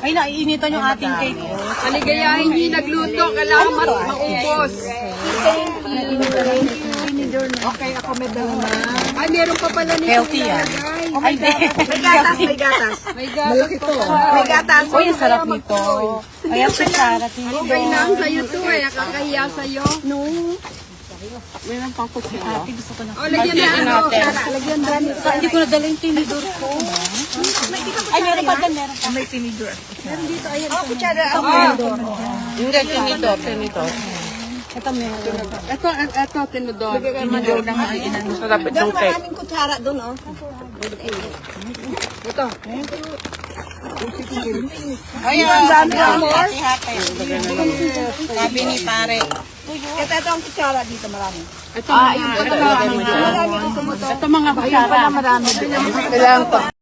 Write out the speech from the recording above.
Ay, naiinitan yung ating cake. Aligayahin niyo yung nagluto, kailangan maubos. Okay, ako may dala na. Ay, meron pa pala nito. Healthy yan. Ay, May gatas, may gatas. May gatas pa pa. May gatas. Uy, ang sarap nito. Ayan, kutsara, tinidor. Okay na, sa'yo to eh. Nakakahiya sa'yo. Meron pang kutsara. Ate, gusto ko na. O, lagyan na ano. Lagyan na nito. Hindi ko nadala yung tinidor ko. Ay, meron pa din, meron pa. May tinidor. Oh, kutsara. Hindi, tinidor. Ito meron. Ito, tinudor. Tinidor na nga. Sarap Doon, itong cake. maraming kutsara doon, oh. Ito. Ayan, hati-hati. Sabi ni pare. Ito ang kutsara dito, marami. Ito mga, Marami ang sumuto. ito mga kutsara. Marami. Kailangan pa.